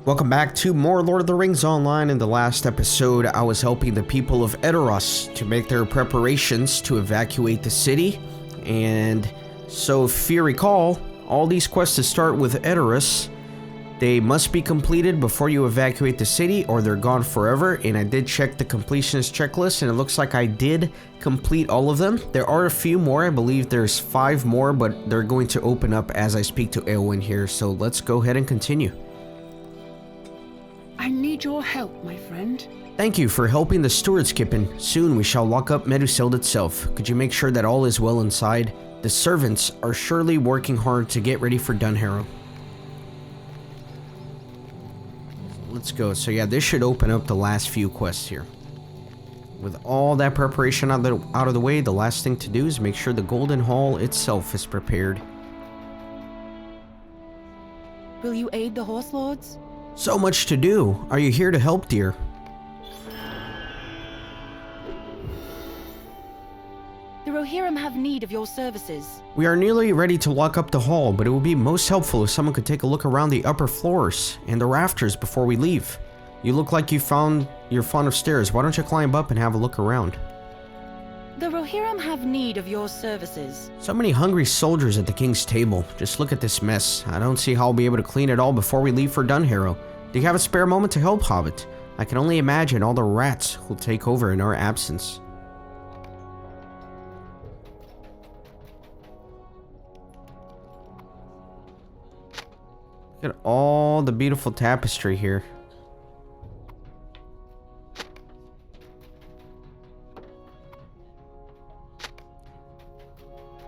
Welcome back to more Lord of the Rings Online. In the last episode, I was helping the people of Edoras to make their preparations to evacuate the city. And so if you recall, all these quests to start with Edoras, they must be completed before you evacuate the city or they're gone forever. And I did check the completionist checklist and it looks like I did complete all of them. There are a few more. I believe there's 5 more, but they're going to open up as I speak to Eowyn here. So let's go ahead and continue. I need your help, my friend. Thank you for helping the stewards, Kippen. Soon we shall lock up Middlemead itself. Could you make sure that all is well inside? The servants are surely working hard to get ready for Dunharrow. Let's go. So yeah, this should open up the last few quests here. With all that preparation out of the way, the last thing to do is make sure the Golden Hall itself is prepared. Will you aid the Horse Lords? So much to do. Are you here to help, dear? The Rohirrim have need of your services. We are nearly ready to lock up the hall, but it would be most helpful if someone could take a look around the upper floors and the rafters before we leave. You look like you're fond of stairs. Why don't you climb up and have a look around? The Rohirrim have need of your services. So many hungry soldiers at the king's table. Just look at this mess. I don't see how I'll be able to clean it all before we leave for Dunharrow. Do you have a spare moment to help, Hobbit? I can only imagine all the rats who'll take over in our absence. Look at all the beautiful tapestry here.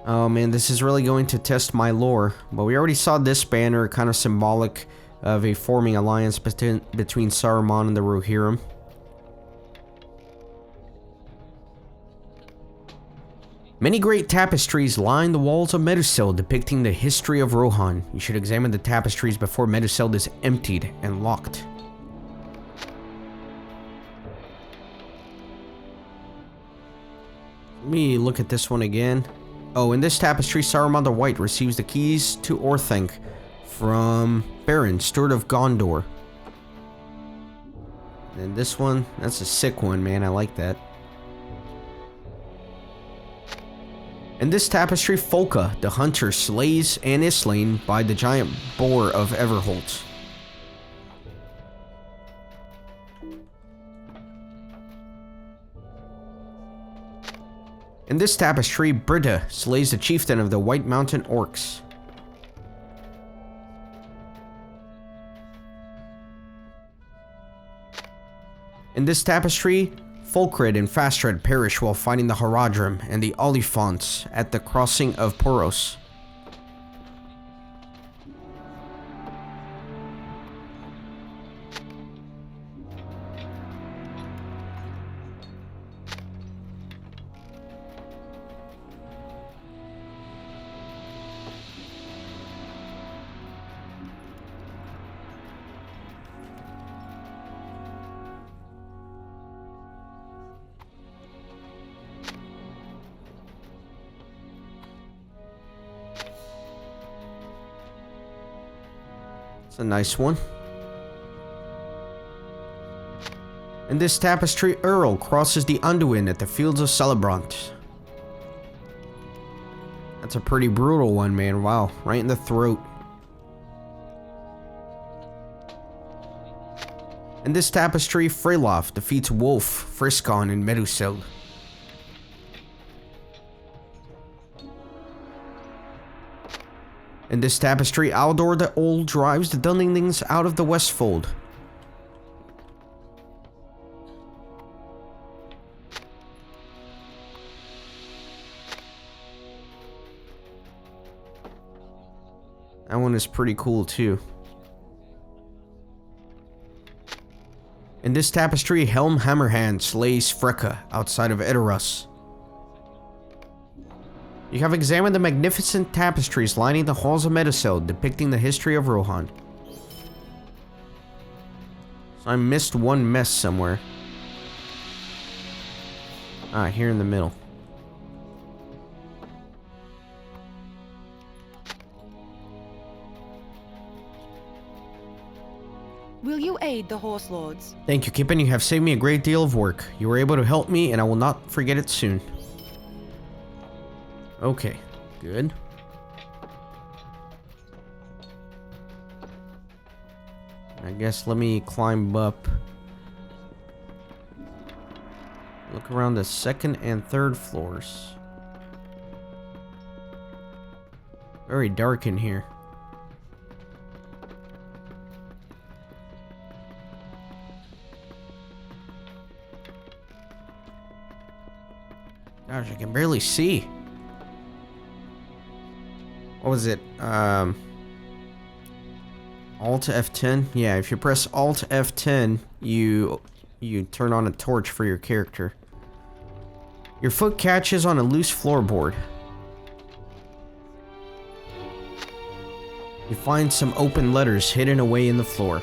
Oh man, this is really going to test my lore. But we already saw this banner, kind of symbolic of a forming alliance between Saruman and the Rohirrim. Many great tapestries line the walls of Middlemead depicting the history of Rohan. You should examine the tapestries before Middlemead is emptied and locked. Let me look at this one again. Oh, in this tapestry, Saruman the White receives the keys to Orthanc from Beren, Steward of Gondor. And this one, that's a sick one, man. I like that. In this tapestry, Folka, the hunter, slays and is slain by the giant boar of Everholt. In this tapestry, Britta slays the chieftain of the White Mountain Orcs. In this tapestry, Folkred and Fastred perish while fighting the Haradrim and the Oliphants at the crossing of Poros. A nice one. In this tapestry, Earl crosses the Anduin at the fields of Celebrant. That's a pretty brutal one, man. Wow, right in the throat. In this tapestry, Freylof defeats Wolf, Friskon, and Middlemead. In this tapestry, Aldor the Old drives the Dunlendings out of the Westfold. That one is pretty cool too. In this tapestry, Helm Hammerhand slays Freka outside of Edoras. You have examined the magnificent tapestries lining the halls of Middlemead depicting the history of Rohan. So I missed one mess somewhere. Ah, here in the middle. Will aid the horse lords. Thank you, Kippen. You have saved me a great deal of work. You were able to help me, and I will not forget it soon. Okay, good. I guess let me climb up. Look around the second and third floors. Very dark in here. Gosh, I can barely see. What was it? Alt F10? Yeah, if you press Alt F10, you turn on a torch for your character. Your foot catches on a loose floorboard. You find some open letters hidden away in the floor.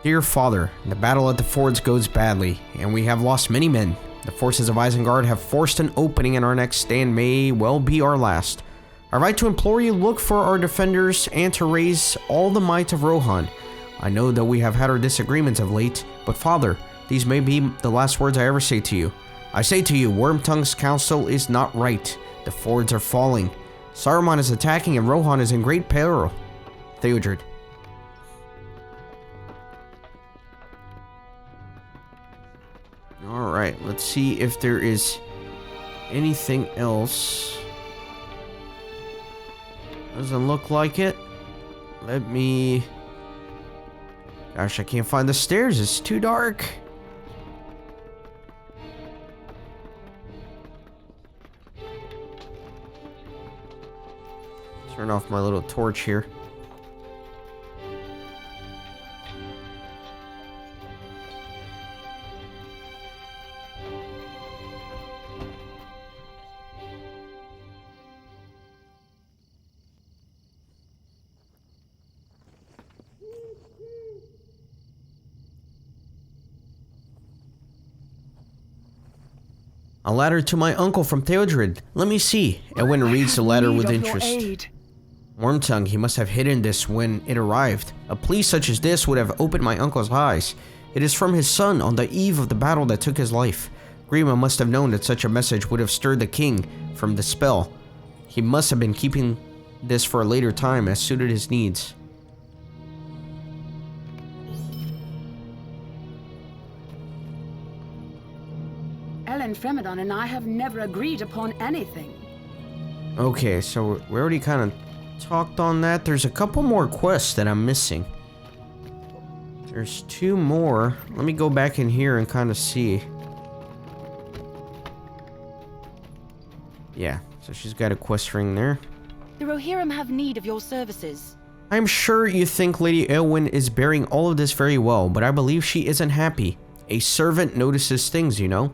Dear Father, the battle at the fords goes badly, and we have lost many men. The forces of Isengard have forced an opening, and our next stand may well be our last. I write to implore you look for our defenders and to raise all the might of Rohan. I know that we have had our disagreements of late, but Father, these may be the last words I ever say to you. I say to you, Wormtongue's counsel is not right. The fords are falling. Saruman is attacking and Rohan is in great peril. Theodred. Alright, let's see if there is anything else. Doesn't look like it. Let me... Gosh, I can't find the stairs. It's too dark. Turn off my little torch here. A letter to my uncle from Theodred. Let me see. Edwin reads the letter with interest. Wormtongue, he must have hidden this when it arrived. A plea such as this would have opened my uncle's eyes. It is from his son on the eve of the battle that took his life. Grima must have known that such a message would have stirred the king from the spell. He must have been keeping this for a later time as suited his needs. Ellen Fremedon and I have never agreed upon anything. Okay, so we already kind of talked on that. There's a couple more quests that I'm missing. There's two more. Let me go back in here and kind of see. Yeah, so she's got a quest ring there. The Rohirrim have need of your services. I'm sure you think Lady Eowyn is bearing all of this very well, but I believe she isn't happy. A servant notices things, you know.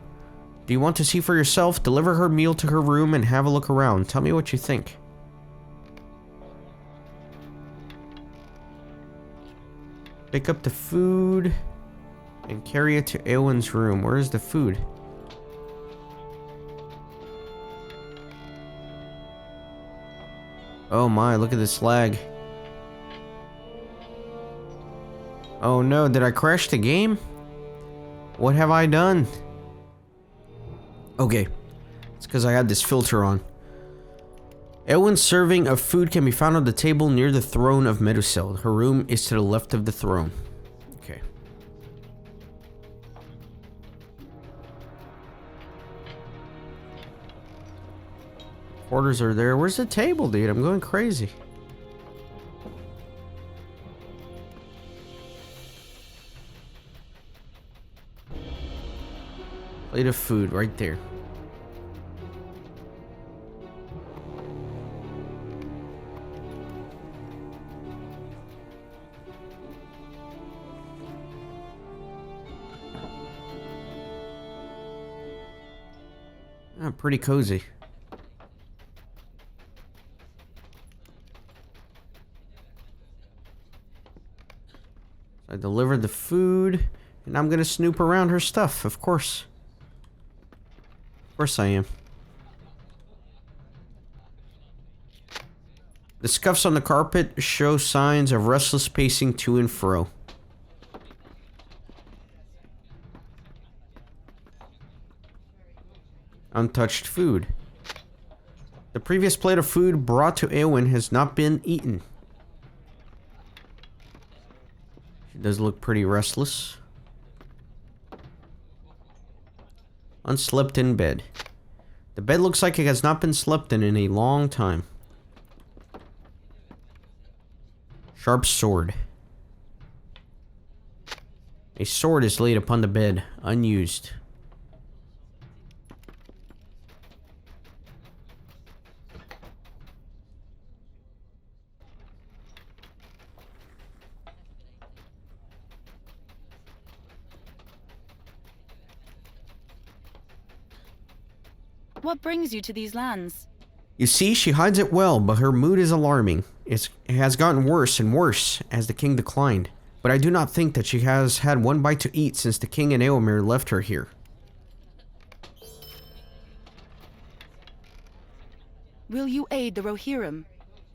Do you want to see for yourself? Deliver her meal to her room and have a look around. Tell me what you think. Pick up the food and carry it to Eowyn's room. Where is the food? Oh my, look at this lag. Oh no, did I crash the game? What have I done? Okay, it's because I had this filter on. Eowyn's serving of food can be found on the table near the throne of Meduseld. Her room is to the left of the throne. Okay. Quarters are there. Where's the table, dude? I'm going crazy. Plate of food right there. Pretty cozy. I delivered the food, and I'm gonna snoop around her stuff, of course. Of course I am. The scuffs on the carpet show signs of restless pacing to and fro. Untouched food. The previous plate of food brought to Eowyn has not been eaten. She does look pretty restless. Unslept in bed. The bed looks like it has not been slept in a long time. Sharp sword. A sword is laid upon the bed, unused. What brings you to these lands? You see, she hides it well, but her mood is alarming. It has gotten worse and worse as the king declined. But I do not think that she has had one bite to eat since the king and Eomer left her here. Will you aid the Rohirrim?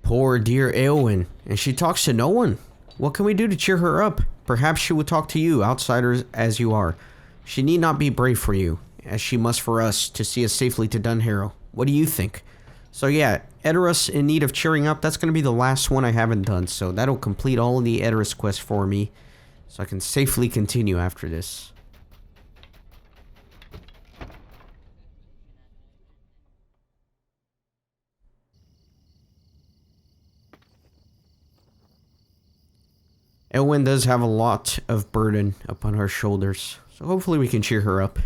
Poor dear Eowyn, and she talks to no one. What can we do to cheer her up? Perhaps she will talk to you, outsiders as you are. She need not be brave for you, as she must for us, to see us safely to Dunharrow. What do you think? So yeah, Edoras in need of cheering up. That's going to be the last one I haven't done, so that'll complete all of the Edoras quests for me, so I can safely continue after this. Eowyn does have a lot of burden upon her shoulders, so hopefully we can cheer her up.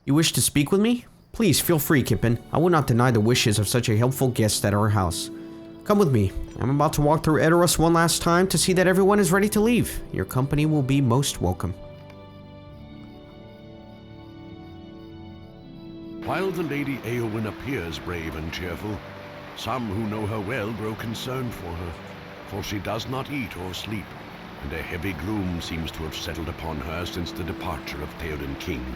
You wish to speak with me? Please feel free, Kippen. I will not deny the wishes of such a helpful guest at our house. Come with me. I'm about to walk through Edoras one last time to see that everyone is ready to leave. Your company will be most welcome. While the Lady Eowyn appears brave and cheerful, some who know her well grow concerned for her, for she does not eat or sleep, and a heavy gloom seems to have settled upon her since the departure of Theoden King.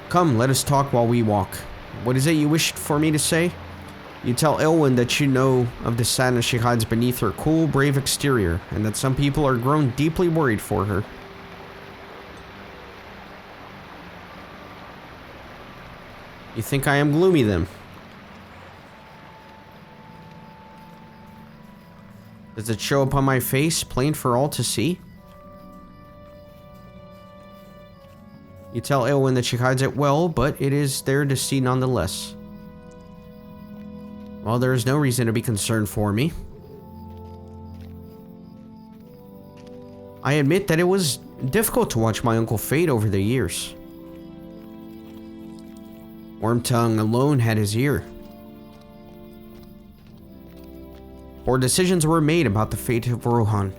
Come, let us talk while we walk. What is it you wished for me to say? You tell Eowyn that you know of the sadness she hides beneath her cool, brave exterior, and that some people are grown deeply worried for her. You think I am gloomy then? Does it show upon my face, plain for all to see? You tell Eowyn that she hides it well, but it is there to see nonetheless. Well, there is no reason to be concerned for me. I admit that it was difficult to watch my uncle fade over the years. Wormtongue alone had his ear. Poor decisions were made about the fate of Rohan.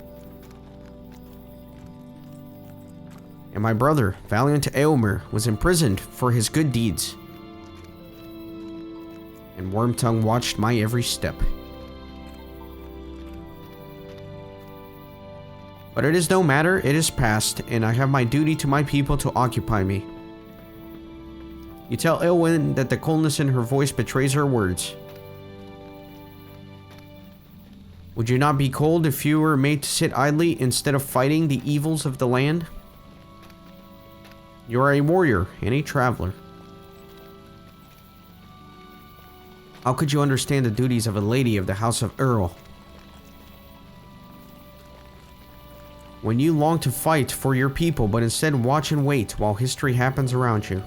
And my brother, valiant Eomer, was imprisoned for his good deeds. And Wormtongue watched my every step. But it is no matter, it is past, and I have my duty to my people to occupy me. You tell Eowyn that the coldness in her voice betrays her words. Would you not be cold if you were made to sit idly instead of fighting the evils of the land? You are a warrior and a traveler. How could you understand the duties of a lady of the House of Earl? When you long to fight for your people, but instead watch and wait while history happens around you.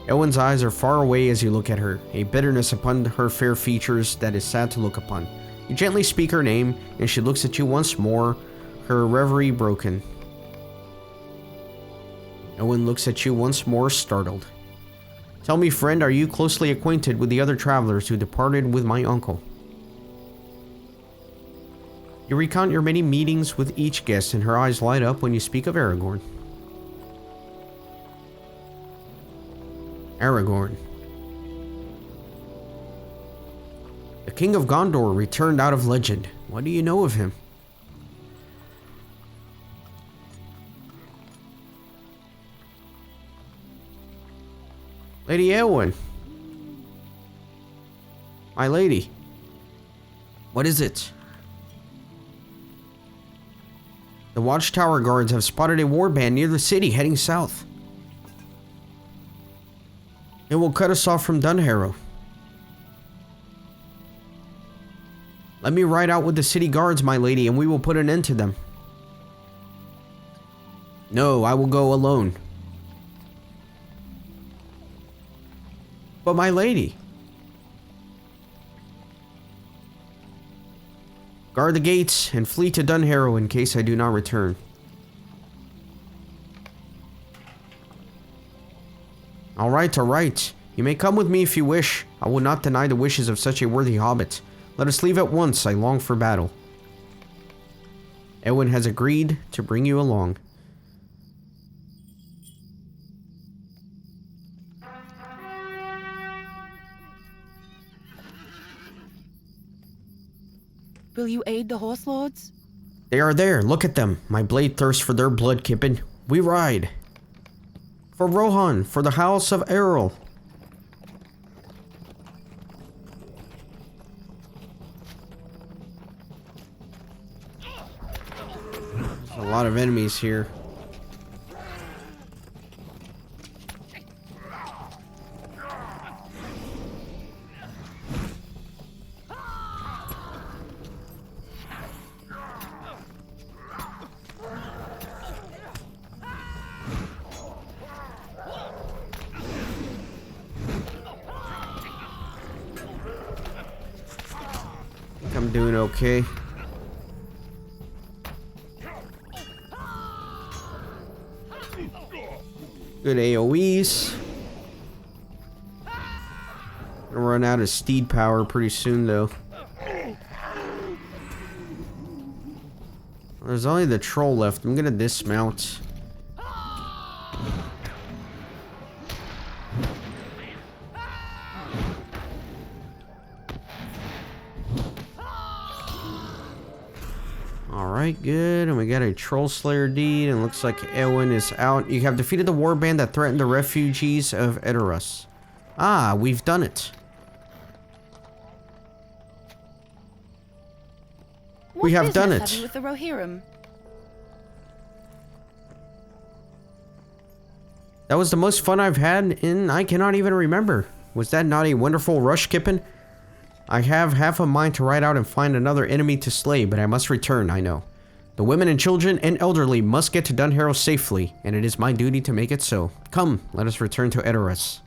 Eowyn's eyes are far away as you look at her, a bitterness upon her fair features that is sad to look upon. You gently speak her name, and she looks at you once more, her reverie broken. Eowyn looks at you once more, startled. Tell me, friend, are you closely acquainted with the other travelers who departed with my uncle? You recount your many meetings with each guest, and her eyes light up when you speak of Aragorn. Aragorn. The King of Gondor returned out of legend. What do you know of him? Lady Eowyn. My lady. What is it? The watchtower guards have spotted a warband near the city heading south. It will cut us off from Dunharrow. Let me ride out with the city guards, my lady, and we will put an end to them. No, I will go alone. But my lady. Guard the gates and flee to Dunharrow in case I do not return. All right. You may come with me if you wish. I will not deny the wishes of such a worthy hobbit. Let us leave at once. I long for battle. Eowyn has agreed to bring you along. Will you aid the horse lords? They are there. Look at them. My blade thirsts for their blood, Kippen. We ride. For Rohan, for the house of Errol. There's a lot of enemies here. I'm doing okay. Good AoEs. Gonna run out of steed power pretty soon though. There's only the troll left. I'm gonna dismount. Alright, good. And we got a Troll Slayer deed, and looks like Eowyn is out. You have defeated the warband that threatened the refugees of Edoras. Ah, we've done it. We have done it. Have you with the Rohirrim? That was the most fun I've had in I cannot even remember. Was that not a wonderful rush, Kippen? I have half a mind to ride out and find another enemy to slay, but I must return, I know. The women and children and elderly must get to Dunharrow safely, and it is my duty to make it so. Come, let us return to Edoras.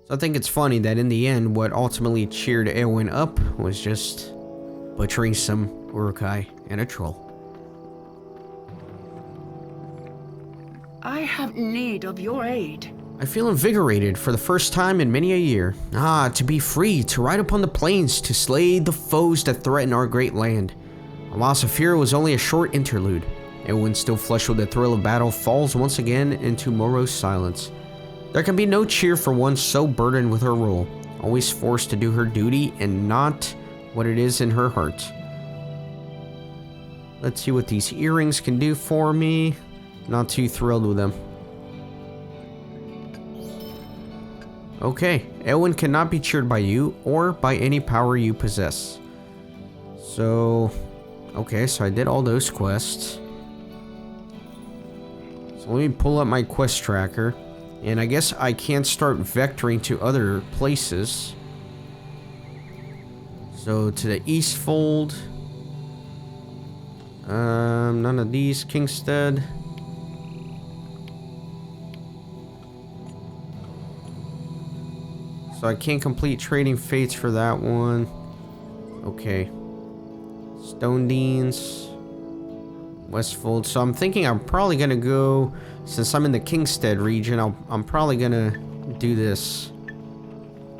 So I think it's funny that in the end, what ultimately cheered Eowyn up was just butchering some Uruk-hai and a troll. I have need of your aid. I feel invigorated for the first time in many a year. Ah, to be free, to ride upon the plains, to slay the foes that threaten our great land. Alas, I fear it was only a short interlude. Eowyn, still flushed with the thrill of battle, falls once again into morose silence. There can be no cheer for one so burdened with her role, always forced to do her duty and not what it is in her heart. Let's see what these earrings can do for me. Not too thrilled with them. Okay, Eowyn cannot be cheered by you or by any power you possess. So, okay, so I did all those quests. So let me pull up my quest tracker. And I guess I can start vectoring to other places. So to the Eastfold. None of these. Kingstead. So I can't complete trading fates for that one. Okay. Stone Deans. Westfold. So I'm thinking I'm probably gonna go, since I'm in the Kingstead region, I'm probably gonna do this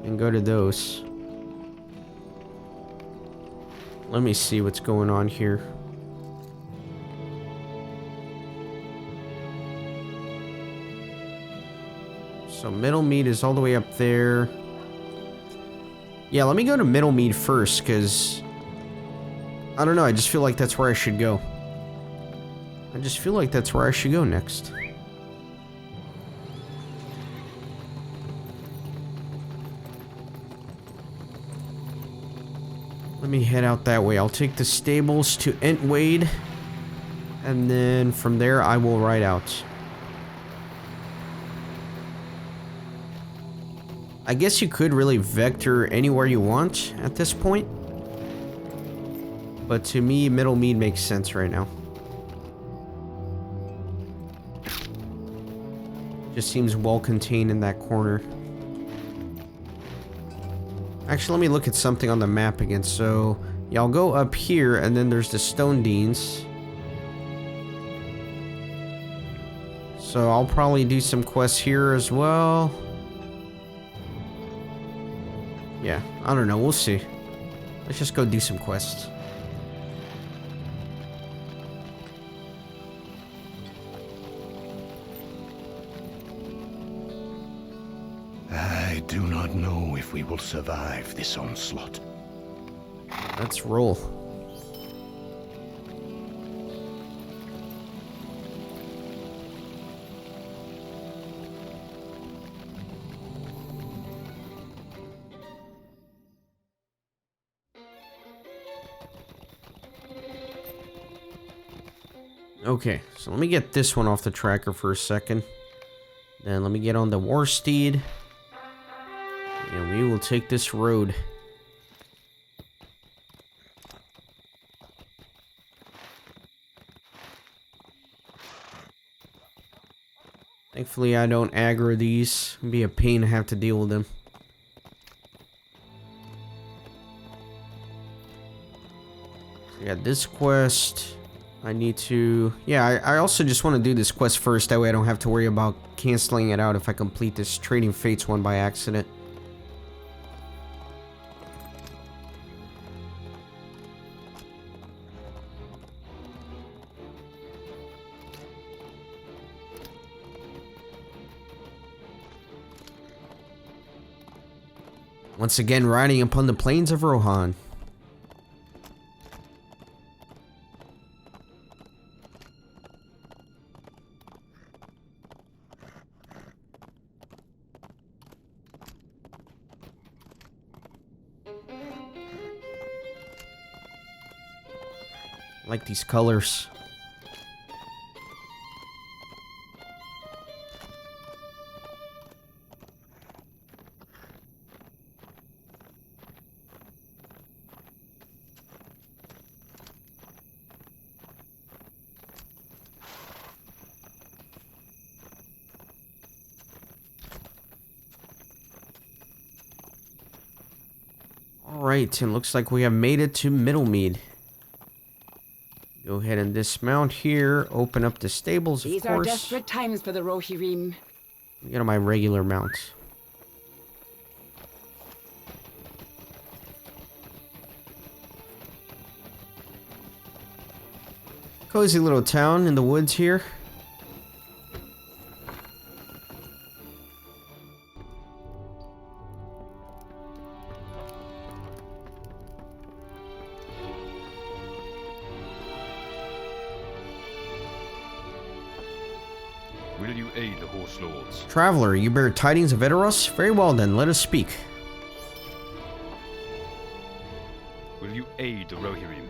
and go to those. Let me see what's going on here. So Middlemead is all the way up there. Yeah, let me go to Middlemead first, because I don't know, I just feel like that's where I should go. I just feel like that's where I should go next. Let me head out that way. I'll take the stables to Entwade, and then from there I will ride out. I guess you could really vector anywhere you want at this point, but to me, Middlemead makes sense right now. Just seems well contained in that corner. Actually, let me look at something on the map again. So, yeah, I'll go up here, and then there's the Stone Deans. So, I'll probably do some quests here as well. Yeah, I don't know. We'll see. Let's just go do some quests. I do not know if we will survive this onslaught. Let's roll. Okay, so let me get this one off the tracker for a second. Then let me get on the war steed. And we will take this road. Thankfully, I don't aggro these. It'd be a pain to have to deal with them. So we got this quest. I need to... Yeah, I also just want to do this quest first. That way I don't have to worry about canceling it out if I complete this Trading Fates one by accident. Once again, riding upon the plains of Rohan. I like these colors. Alright, and looks like we have made it to Middlemead. Go ahead and dismount here, open up the stables, of course. These are desperate times for the Rohirrim. Get on my regular mount. Cozy little town in the woods here. Will you aid the Horse Lords? Traveler, you bear tidings of Edoras? Very well then, let us speak. Will you aid the Rohirrim?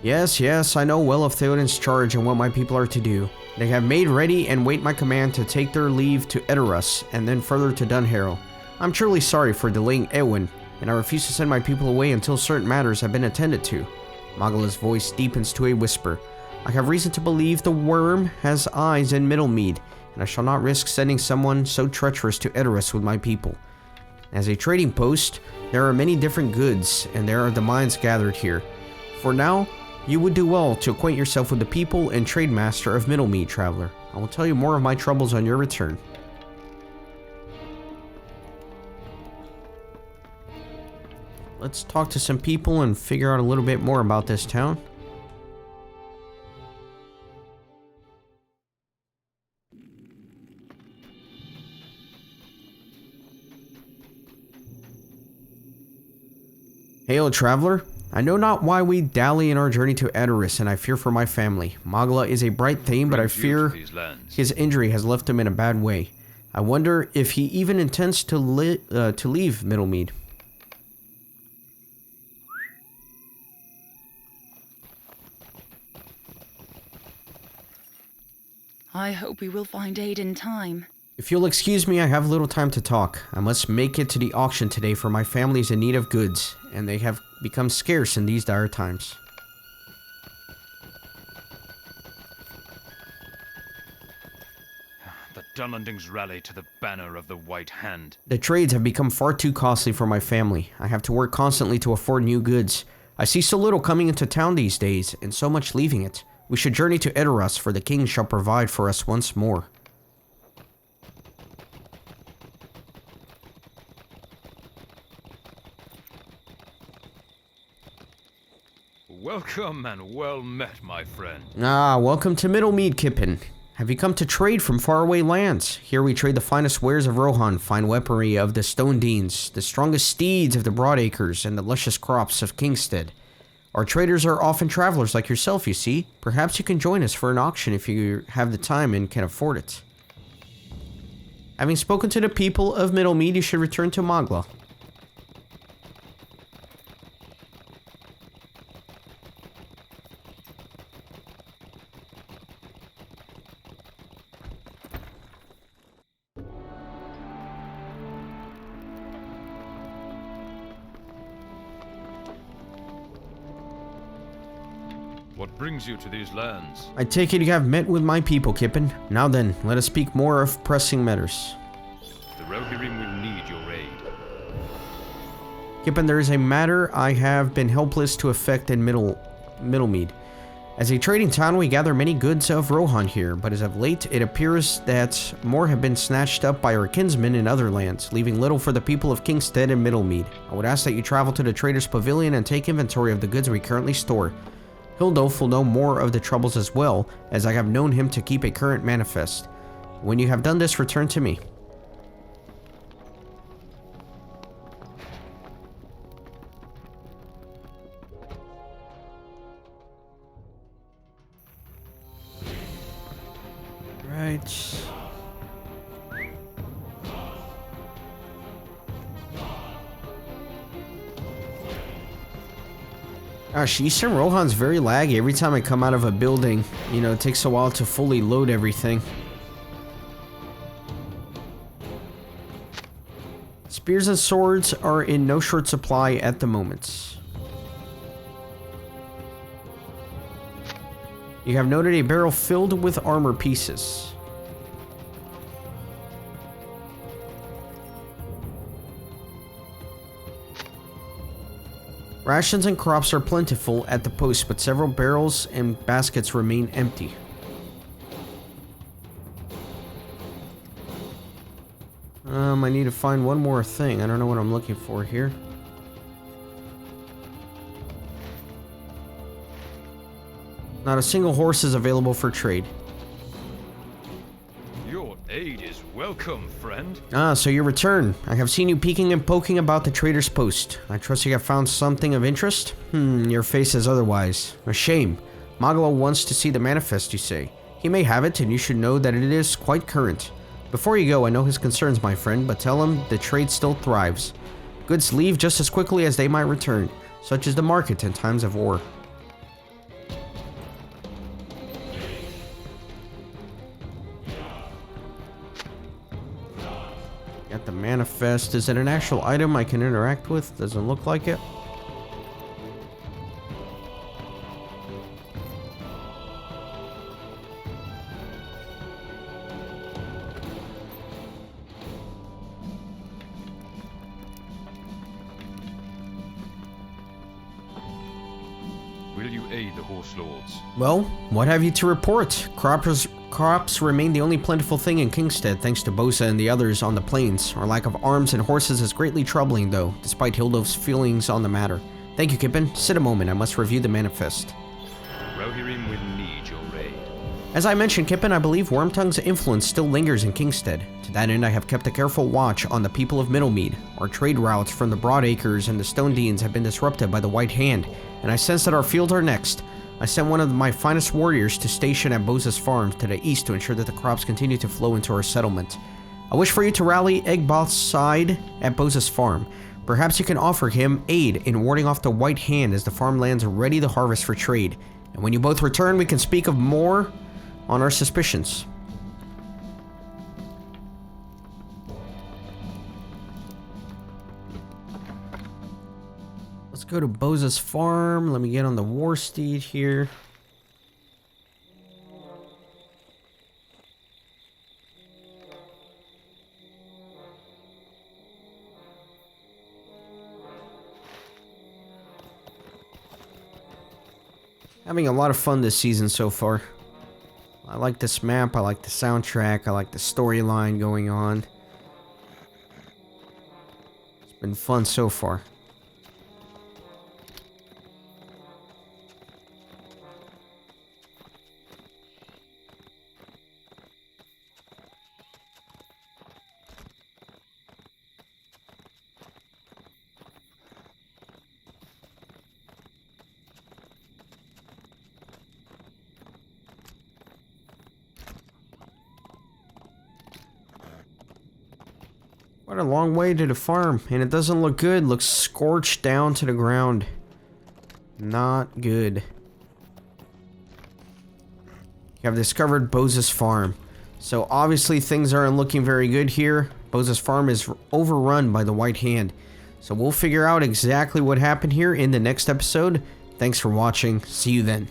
Yes, I know well of Theoden's charge and what my people are to do. They have made ready and wait my command to take their leave to Edoras, and then further to Dunharrow. I'm truly sorry for delaying Eowyn, and I refuse to send my people away until certain matters have been attended to. Magala's voice deepens to a whisper. I have reason to believe the worm has eyes in Middlemead, and I shall not risk sending someone so treacherous to Edoras with my people. As a trading post, there are many different goods, and there are the mines gathered here. For now, you would do well to acquaint yourself with the people and trade master of Middlemead, traveler. I will tell you more of my troubles on your return. Let's talk to some people and figure out a little bit more about this town. Hail, traveler. I know not why we dally in our journey to Edoras, and I fear for my family. Magla is a bright thing, but I fear his injury has left him in a bad way. I wonder if he even intends to leave Middlemead. I hope we will find aid in time. If you'll excuse me, I have little time to talk. I must make it to the auction today, for my family is in need of goods, and they have become scarce in these dire times. The Dunlendings rally to the banner of the White Hand. The trades have become far too costly for my family. I have to work constantly to afford new goods. I see so little coming into town these days, and so much leaving it. We should journey to Edoras, for the king shall provide for us once more. Welcome and well met, my friend. Ah, welcome to Middlemead, Kippen. Have you come to trade from faraway lands? Here we trade the finest wares of Rohan, fine weaponry of the Stone Deans, the strongest steeds of the Broadacres, and the luscious crops of Kingstead. Our traders are often travelers like yourself, you see. Perhaps you can join us for an auction if you have the time and can afford it. Having spoken to the people of Middlemead, you should return to Magla. What brings you to these lands? I take it you have met with my people, Kippen. Now then, let us speak more of pressing matters. The Rohirrim will need your aid. Kippen, there is a matter I have been helpless to effect in Middlemead. As a trading town, we gather many goods of Rohan here, but as of late, it appears that more have been snatched up by our kinsmen in other lands, leaving little for the people of Kingstead and Middlemead. I would ask that you travel to the Trader's Pavilion and take inventory of the goods we currently store. Hildolf will know more of the troubles as well, as I have known him to keep a current manifest. When you have done this, return to me. Right. Gosh, Eastern Rohan's very laggy. Every time I come out of a building, you know, it takes a while to fully load everything. Spears and swords are in no short supply at the moment. You have noted a barrel filled with armor pieces. Rations and crops are plentiful at the post, but several barrels and baskets remain empty. I need to find one more thing. I don't know what I'm looking for here. Not a single horse is available for trade. Your aid is welcome, friend. Ah, so you return. I have seen you peeking and poking about the trader's post. I trust you have found something of interest? Your face says otherwise. A shame. Magla wants to see the manifest, you say. He may have it, and you should know that it is quite current. Before you go, I know his concerns, my friend, but tell him the trade still thrives. Goods leave just as quickly as they might return. Such is the market in times of war. Got the manifest. Is it an actual item I can interact with? Doesn't look like it. Will you aid the horse lords? Well, what have you to report? Crops remain the only plentiful thing in Kingstead, thanks to Bosa and the others on the plains. Our lack of arms and horses is greatly troubling, though, despite Hildolf's feelings on the matter. Thank you, Kippen. Sit a moment, I must review the manifest. Rohirrim will need your aid. As I mentioned, Kippen, I believe Wormtongue's influence still lingers in Kingstead. To that end, I have kept a careful watch on the people of Middlemead. Our trade routes from the Broadacres and the Stone Deans have been disrupted by the White Hand, and I sense that our fields are next. I sent one of my finest warriors to station at Boza's farm to the east to ensure that the crops continue to flow into our settlement. I wish for you to rally Egboth's side at Boza's farm. Perhaps you can offer him aid in warding off the White Hand as the farmlands are ready to harvest for trade. And when you both return, we can speak of more on our suspicions. Let's go to Boza's farm. Let me get on the war steed here. Having a lot of fun this season so far. I like this map, I like the soundtrack, I like the storyline going on. It's been fun so far. Quite a long way to the farm, and it doesn't look good. It looks scorched down to the ground. Not good. You have discovered Boza's farm. So obviously things aren't looking very good here. Boza's farm is overrun by the White Hand. So we'll figure out exactly what happened here in the next episode. Thanks for watching. See you then.